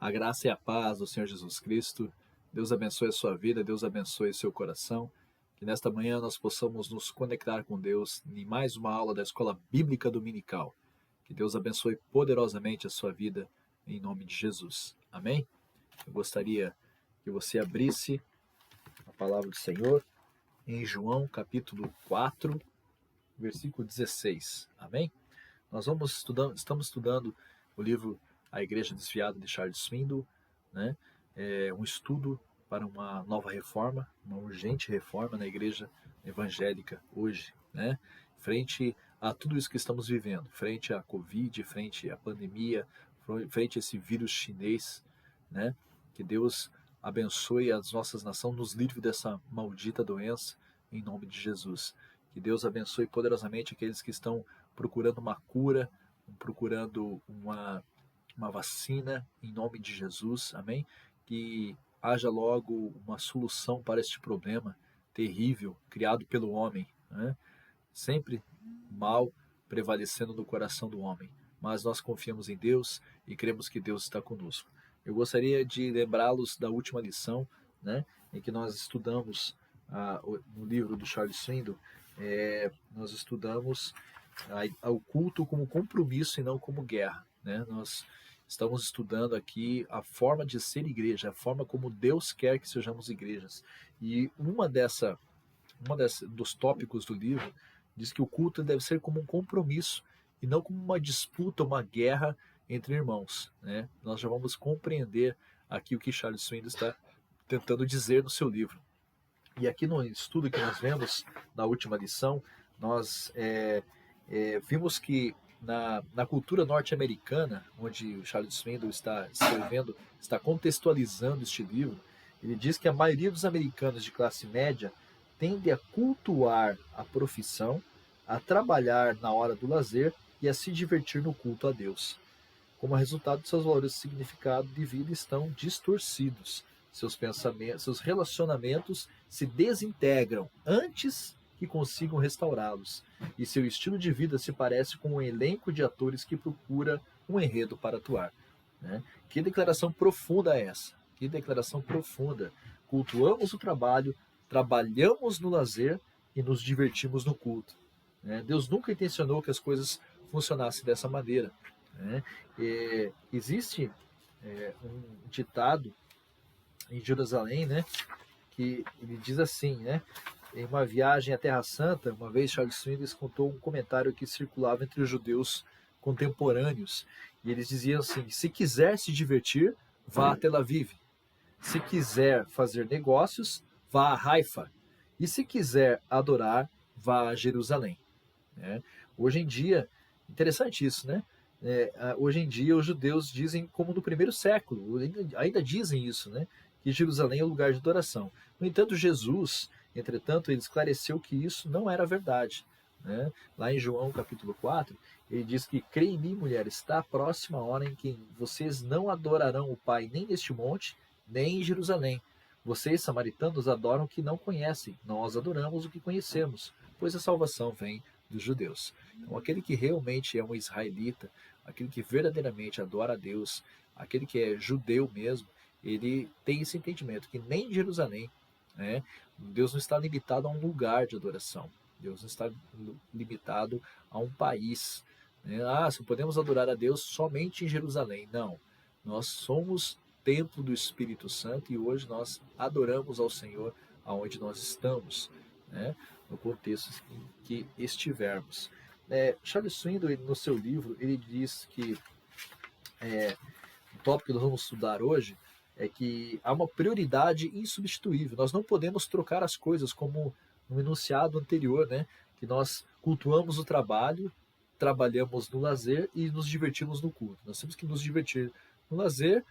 A graça e a paz do Senhor Jesus Cristo. Deus abençoe a sua vida, Deus abençoe o seu coração. Que nesta manhã nós possamos nos conectar com Deus em mais uma aula da Escola Bíblica Dominical. Que Deus abençoe poderosamente a sua vida, em nome de Jesus. Amém? Eu gostaria que você abrisse a palavra do Senhor em João capítulo 4, versículo 16. Amém? Estamos estudando o livro A Igreja Desviada de Charles Swindoll, né? É um estudo para uma nova reforma, uma urgente reforma na igreja evangélica hoje, né? Frente a tudo isso que estamos vivendo, frente à Covid, frente à pandemia, frente a esse vírus chinês, né? Que Deus abençoe as nossas nações, nos livre dessa maldita doença, em nome de Jesus. Que Deus abençoe poderosamente aqueles que estão procurando uma cura, procurando uma vacina, em nome de Jesus, amém? Que haja logo uma solução para este problema terrível criado pelo homem, né? Sempre mal prevalecendo no coração do homem, mas nós confiamos em Deus e cremos que Deus está conosco. Eu gostaria de lembrá-los da última lição, né, em que nós estudamos no livro do Charles Swindoll, nós estudamos o culto como compromisso e não como guerra, né? Nós estamos estudando aqui a forma de ser igreja, a forma como Deus quer que sejamos igrejas. E dos tópicos do livro diz que o culto deve ser como um compromisso e não como uma disputa, uma guerra entre irmãos, né? Nós já vamos compreender aqui o que Charles Swindoll está tentando dizer no seu livro. E aqui no estudo que nós vemos, na última lição, nós vimos que na cultura norte-americana, onde o Charles Swindoll está escrevendo, está contextualizando este livro, ele diz que a maioria dos americanos de classe média tende a cultuar a profissão, a trabalhar na hora do lazer e a se divertir no culto a Deus. Como resultado, seus valores de significado de vida estão distorcidos. Seus pensamentos, seus relacionamentos se desintegram antes que consigam restaurá-los. E seu estilo de vida se parece com um elenco de atores que procura um enredo para atuar, né? Que declaração profunda é essa? Que declaração profunda. Cultuamos o trabalho, trabalhamos no lazer e nos divertimos no culto, né? Deus nunca intencionou que as coisas funcionassem dessa maneira, né? Existe um ditado em Jerusalém, né, que ele diz assim, né? Em uma viagem à Terra Santa, uma vez Charles Swindoll contou um comentário que circulava entre os judeus contemporâneos, e eles diziam assim: se quiser se divertir, vá a Tel Aviv. Se quiser fazer negócios, vá a Haifa. E se quiser adorar, vá a Jerusalém, né? Hoje em dia, interessante isso, né? Hoje em dia os judeus dizem, como no primeiro século, ainda dizem isso, né? Que Jerusalém é o lugar de adoração. No entanto, Jesus, entretanto, ele esclareceu que isso não era verdade, né? Lá em João capítulo 4, ele diz que: crê em mim, mulher, está a próxima hora em que vocês não adorarão o Pai nem neste monte, nem em Jerusalém. Vocês, samaritanos, adoram o que não conhecem, nós adoramos o que conhecemos, pois a salvação vem dos judeus. Então, aquele que realmente é um israelita, aquele que verdadeiramente adora a Deus, aquele que é judeu mesmo, ele tem esse entendimento que nem em Jerusalém, né, Deus não está limitado a um lugar de adoração. Deus não está limitado a um país, né? Só podemos adorar a Deus somente em Jerusalém. Não. Nós somos templo do Espírito Santo e hoje nós adoramos ao Senhor aonde nós estamos, né? No contexto em que estivermos. Charles Swindoll, no seu livro, ele diz que o tópico que nós vamos estudar hoje é que há uma prioridade insubstituível. Nós não podemos trocar as coisas, como no enunciado anterior, né? Que nós cultuamos o trabalho, trabalhamos no lazer e nos divertimos no culto. Nós temos que nos divertir no lazer,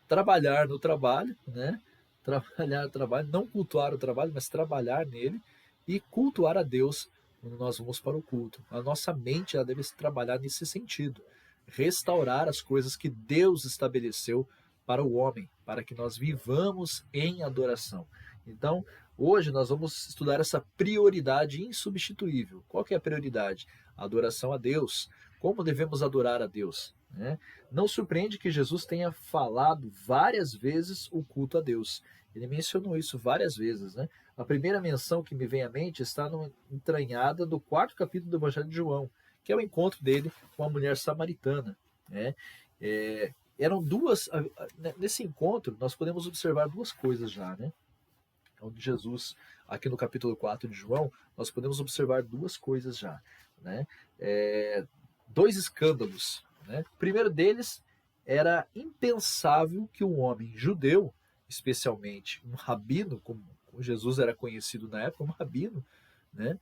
trabalhar no trabalho, né? Trabalhar no trabalho, não cultuar o trabalho, mas trabalhar nele e cultuar a Deus quando nós vamos para o culto. A nossa mente, ela deve trabalhar nesse sentido, restaurar as coisas que Deus estabeleceu para o homem, para que nós vivamos em adoração. Então, hoje nós vamos estudar essa prioridade insubstituível. Qual que é a prioridade? A adoração a Deus. Como devemos adorar a Deus? né? Não surpreende que Jesus tenha falado várias vezes o culto a Deus. Ele mencionou isso várias vezes, né? A primeira menção que me vem à mente está entranhada do 4º capítulo do Evangelho de João, que é o encontro dele com a mulher samaritana, né? Eram duas. Nesse encontro, nós podemos observar duas coisas já, né? Onde Jesus, aqui no capítulo 4 de João, nós podemos observar duas coisas já, né? Dois escândalos, né? O primeiro deles era impensável que um homem judeu, especialmente um rabino, como Jesus era conhecido na época, um rabino, né?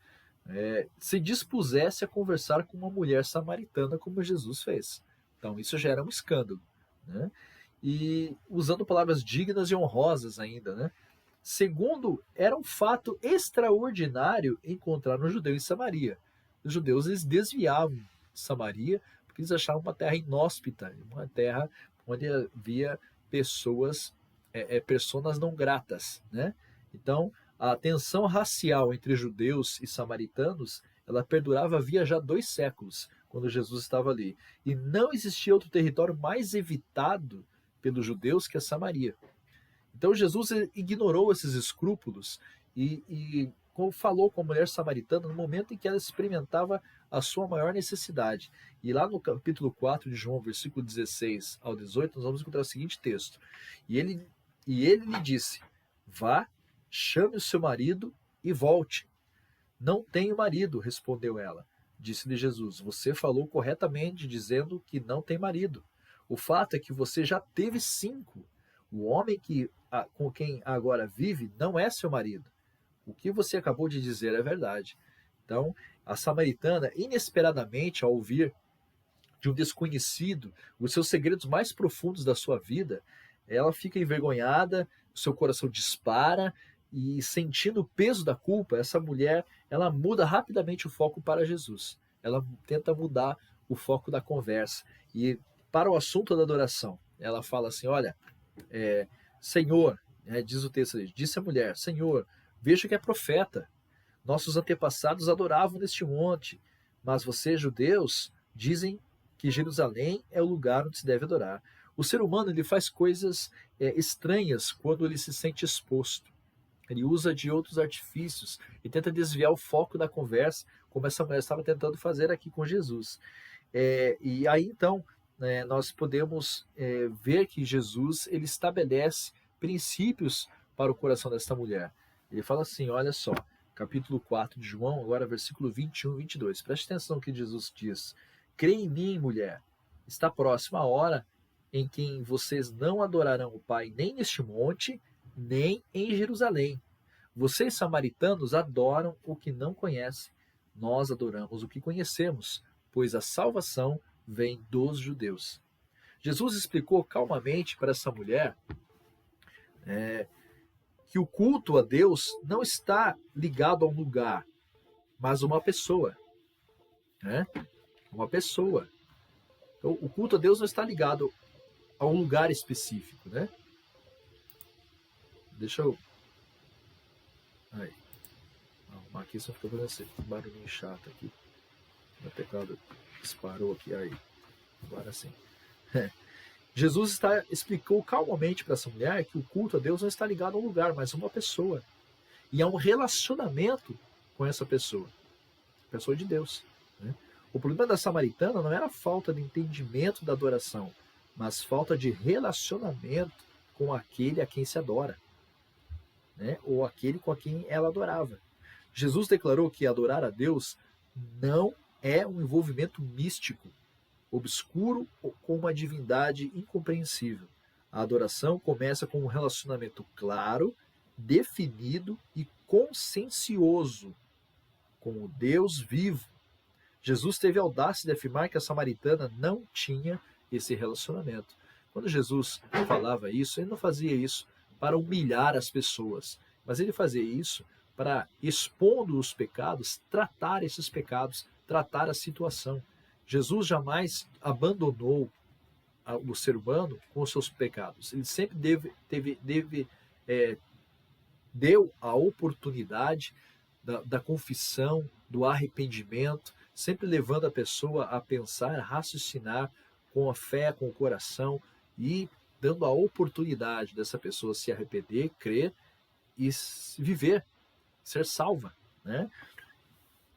Se dispusesse a conversar com uma mulher samaritana como Jesus fez. Então isso já era um escândalo, né? E usando palavras dignas e honrosas ainda, né? Segundo, era um fato extraordinário encontrar um judeu em Samaria. Os judeus eles desviavam de Samaria porque eles achavam uma terra inóspita, uma terra onde havia pessoas, personas não gratas, né? Então, a tensão racial entre judeus e samaritanos, ela perdurava havia já 2 séculos, quando Jesus estava ali. E não existia outro território mais evitado pelos judeus que a Samaria. Então Jesus ignorou esses escrúpulos e falou com a mulher samaritana no momento em que ela experimentava a sua maior necessidade. E lá no capítulo 4 de João, versículo 16 ao 18, nós vamos encontrar o seguinte texto. E ele lhe disse: vá, chame o seu marido e volte. Não tenho marido, respondeu ela. Disse-lhe Jesus: você falou corretamente, dizendo que não tem marido. O fato é que você já teve 5. O homem com quem agora vive não é seu marido. O que você acabou de dizer é verdade. Então, a samaritana, inesperadamente, ao ouvir de um desconhecido os seus segredos mais profundos da sua vida, ela fica envergonhada, seu coração dispara e, sentindo o peso da culpa, essa mulher ela muda rapidamente o foco para Jesus. Ela tenta mudar o foco da conversa e para o assunto da adoração. Ela fala assim: olha, Senhor, diz o texto ali, disse a mulher: Senhor, veja que é profeta. Nossos antepassados adoravam neste monte, mas vocês, judeus, dizem que Jerusalém é o lugar onde se deve adorar. O ser humano ele faz coisas estranhas quando ele se sente exposto. Ele usa de outros artifícios e tenta desviar o foco da conversa, como essa mulher estava tentando fazer aqui com Jesus. E aí então nós podemos ver que Jesus ele estabelece princípios para o coração desta mulher. Ele fala assim: olha só, capítulo 4 de João, agora versículo 21 e 22. Preste atenção no que Jesus diz: crê em mim, mulher, está próxima a hora em que vocês não adorarão o Pai nem neste monte, nem em Jerusalém. Vocês, samaritanos, adoram o que não conhecem. Nós adoramos o que conhecemos, pois a salvação vem dos judeus. Jesus explicou calmamente para essa mulher que o culto a Deus não está ligado a um lugar, mas a uma pessoa. Né? Uma pessoa. Então, o culto a Deus não está ligado a um lugar específico. Né? Deixa eu... Aí. Arrumar aqui, só fica fazendo esse barulhinho chato aqui. Meu teclado disparou aqui. Aí. Agora sim. Jesus explicou calmamente para essa mulher que o culto a Deus não está ligado a um lugar, mas a uma pessoa. E a um relacionamento com essa pessoa. Pessoa de Deus. Né? O problema da samaritana não era a falta de entendimento da adoração, mas falta de relacionamento com aquele a quem se adora. Né? Ou aquele com quem ela adorava. Jesus declarou que adorar a Deus não é um envolvimento místico, obscuro ou com uma divindade incompreensível. A adoração começa com um relacionamento claro, definido e consciencioso com o Deus vivo. Jesus teve a audácia de afirmar que a samaritana não tinha esse relacionamento. Quando Jesus falava isso, ele não fazia isso para humilhar as pessoas, mas ele fazia isso para, expondo os pecados, tratar esses pecados, tratar a situação. Jesus jamais abandonou o ser humano com os seus pecados. Ele sempre deu a oportunidade da confissão, do arrependimento, sempre levando a pessoa a pensar, a raciocinar com a fé, com o coração e dando a oportunidade dessa pessoa se arrepender, crer e viver, ser salva, né?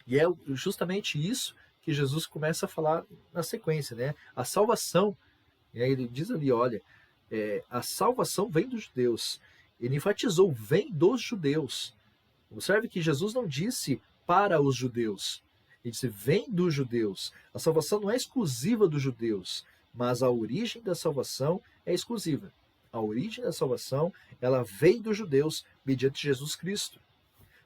E é justamente isso que Jesus começa a falar na sequência, né? A salvação, e aí ele diz ali, olha, a salvação vem dos judeus. Ele enfatizou, vem dos judeus. Observe que Jesus não disse para os judeus. Ele disse, vem dos judeus. A salvação não é exclusiva dos judeus, mas a origem da salvação é exclusiva. A origem da salvação, ela vem dos judeus mediante Jesus Cristo.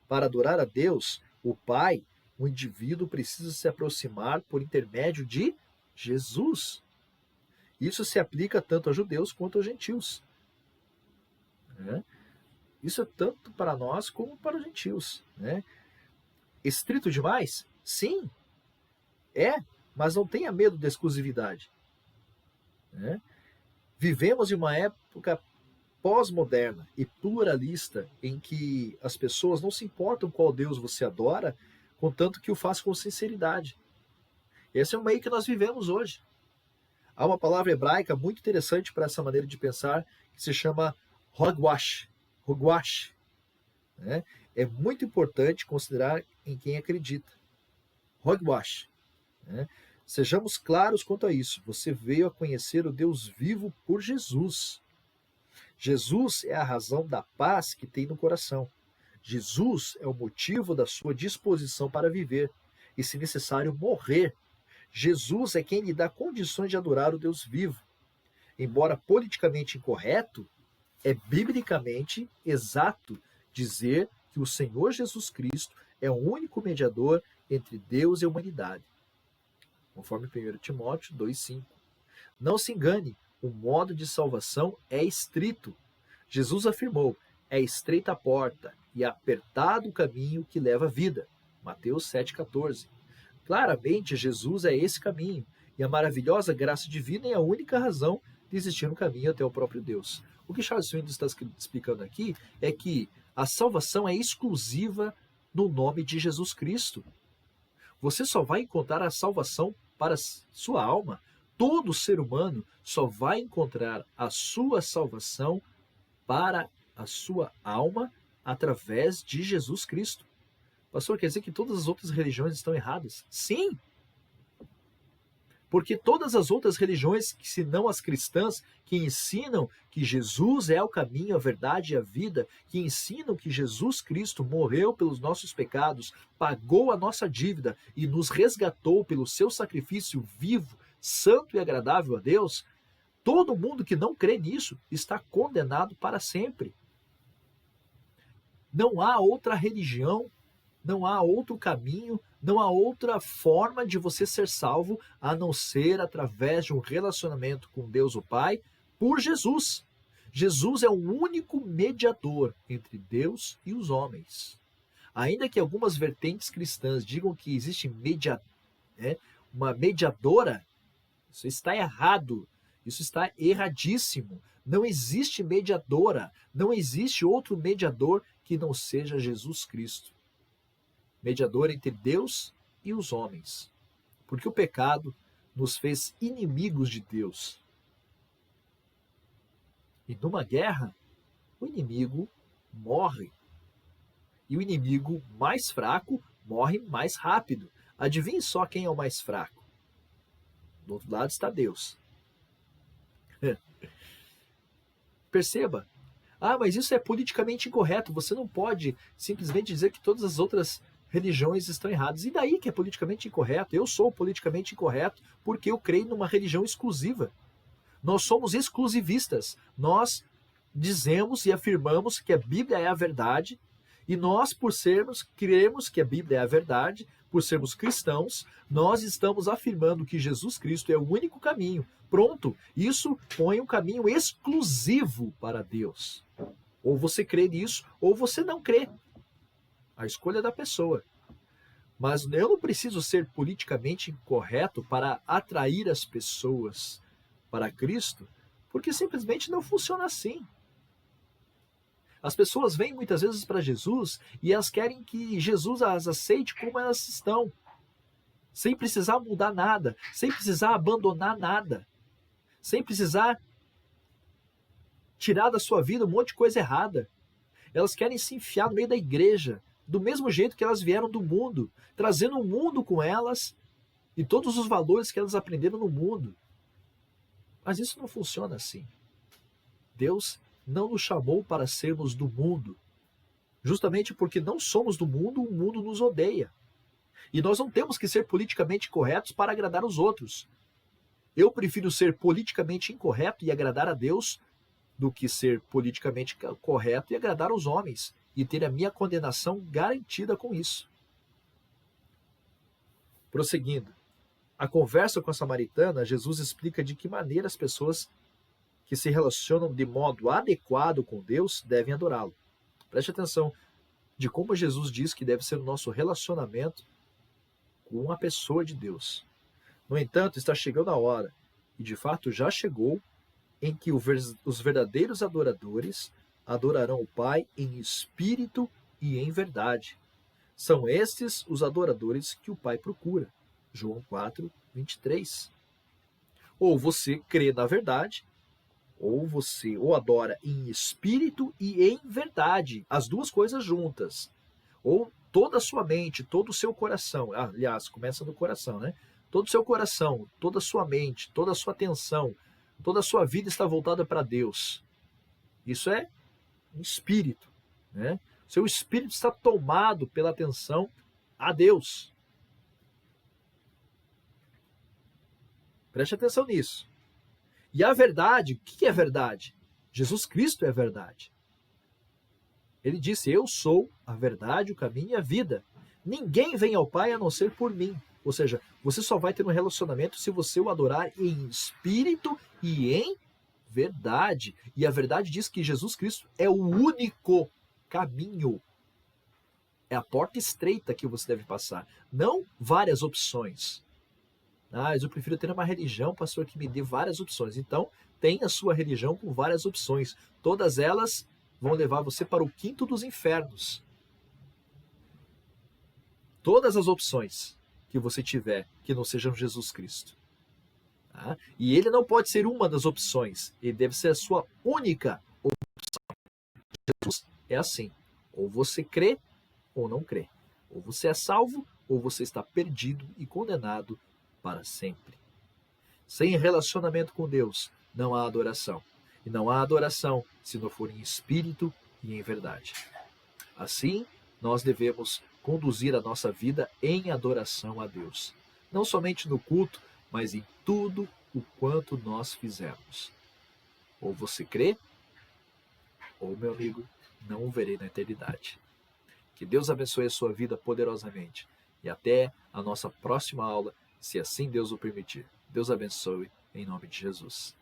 Para adorar a Deus, o Pai, o indivíduo precisa se aproximar por intermédio de Jesus. Isso se aplica tanto a judeus quanto a gentios. Isso é tanto para nós como para os gentios. Estrito demais? Sim, mas não tenha medo da exclusividade. Vivemos em uma época pós-moderna e pluralista em que as pessoas não se importam qual Deus você adora, contanto que o faça com sinceridade. Esse é o meio que nós vivemos hoje. Há uma palavra hebraica muito interessante para essa maneira de pensar, que se chama hogwash. Hogwash. É muito importante considerar em quem acredita. Hogwash. Sejamos claros quanto a isso. Você veio a conhecer o Deus vivo por Jesus. Jesus é a razão da paz que tem no coração. Jesus é o motivo da sua disposição para viver e, se necessário, morrer. Jesus é quem lhe dá condições de adorar o Deus vivo. Embora politicamente incorreto, é biblicamente exato dizer que o Senhor Jesus Cristo é o único mediador entre Deus e a humanidade. Conforme 1 Timóteo 2,5. Não se engane, o modo de salvação é estrito. Jesus afirmou, é estreita a porta e apertado o caminho que leva à vida. Mateus 7,14. Claramente, Jesus é esse caminho, e a maravilhosa graça divina é a única razão de existir um caminho até o próprio Deus. O que Charles Swindoll está explicando aqui é que a salvação é exclusiva no nome de Jesus Cristo. Você só vai encontrar a salvação para a sua alma. Todo ser humano só vai encontrar a sua salvação para a sua alma através de Jesus Cristo. Pastor, quer dizer que todas as outras religiões estão erradas? Sim! Porque todas as outras religiões, se não as cristãs, que ensinam que Jesus é o caminho, a verdade e a vida, que ensinam que Jesus Cristo morreu pelos nossos pecados, pagou a nossa dívida e nos resgatou pelo seu sacrifício vivo, santo e agradável a Deus, todo mundo que não crê nisso está condenado para sempre. Não há outra religião, não há outro caminho, não há outra forma de você ser salvo a não ser através de um relacionamento com Deus o Pai por Jesus. Jesus é o único mediador entre Deus e os homens. Ainda que algumas vertentes cristãs digam que existe uma mediadora, isso está errado, isso está erradíssimo. Não existe mediadora, não existe outro mediador que não seja Jesus Cristo. Mediador entre Deus e os homens. Porque o pecado nos fez inimigos de Deus. E numa guerra, o inimigo morre. E o inimigo mais fraco morre mais rápido. Adivinhe só quem é o mais fraco. Do outro lado está Deus. Perceba. Mas isso é politicamente incorreto. Você não pode simplesmente dizer que todas as outras religiões estão erradas. E daí que é politicamente incorreto? Eu sou politicamente incorreto porque eu creio numa religião exclusiva. Nós somos exclusivistas. Nós dizemos e afirmamos que a Bíblia é a verdade, e nós, por cremos que a Bíblia é a verdade, por sermos cristãos, nós estamos afirmando que Jesus Cristo é o único caminho. Pronto, isso põe um caminho exclusivo para Deus. Ou você crê nisso, ou você não crê. A escolha é da pessoa. Mas eu não preciso ser politicamente incorreto para atrair as pessoas para Cristo, porque simplesmente não funciona assim. As pessoas vêm muitas vezes para Jesus e elas querem que Jesus as aceite como elas estão, sem precisar mudar nada, sem precisar abandonar nada. sem precisar tirar da sua vida um monte de coisa errada. Elas querem se enfiar no meio da igreja, do mesmo jeito que elas vieram do mundo, trazendo o mundo com elas e todos os valores que elas aprenderam no mundo. Mas isso não funciona assim. Deus não nos chamou para sermos do mundo. Justamente porque não somos do mundo, o mundo nos odeia. E nós não temos que ser politicamente corretos para agradar os outros. Eu prefiro ser politicamente incorreto e agradar a Deus do que ser politicamente correto e agradar os homens e ter a minha condenação garantida com isso. Prosseguindo, a conversa com a samaritana, Jesus explica de que maneira as pessoas que se relacionam de modo adequado com Deus devem adorá-lo. Preste atenção de como Jesus diz que deve ser o nosso relacionamento com a pessoa de Deus. No entanto, está chegando a hora, e de fato já chegou, em que os verdadeiros adoradores adorarão o Pai em espírito e em verdade. São estes os adoradores que o Pai procura. João 4, 23. Ou você crê na verdade, ou você o adora em espírito e em verdade. As duas coisas juntas. Ou toda a sua mente, todo o seu coração. Aliás, começa no coração, né? Todo o seu coração, toda a sua mente, toda a sua atenção, toda a sua vida está voltada para Deus. Isso é um espírito, né? Seu espírito está tomado pela atenção a Deus. Preste atenção nisso. E a verdade, o que é verdade? Jesus Cristo é a verdade. Ele disse, eu sou a verdade, o caminho e a vida. Ninguém vem ao Pai a não ser por mim. Ou seja, você só vai ter um relacionamento se você o adorar em espírito e em verdade. E a verdade diz que Jesus Cristo é o único caminho. É a porta estreita que você deve passar. Não várias opções. Mas eu prefiro ter uma religião, pastor, que me dê várias opções. Então, tenha a sua religião com várias opções. Todas elas vão levar você para o quinto dos infernos. Todas as opções que você tiver que não sejam Jesus Cristo. Tá? E ele não pode ser uma das opções. Ele deve ser a sua única opção. Jesus é assim. Ou você crê ou não crê. Ou você é salvo ou você está perdido e condenado para sempre. Sem relacionamento com Deus, não há adoração. E não há adoração se não for em espírito e em verdade. Assim, nós devemos conduzir a nossa vida em adoração a Deus. Não somente no culto, mas em tudo o quanto nós fizermos. Ou você crê, ou, meu amigo, não o verei na eternidade. Que Deus abençoe a sua vida poderosamente. E até a nossa próxima aula, se assim Deus o permitir. Deus abençoe, em nome de Jesus.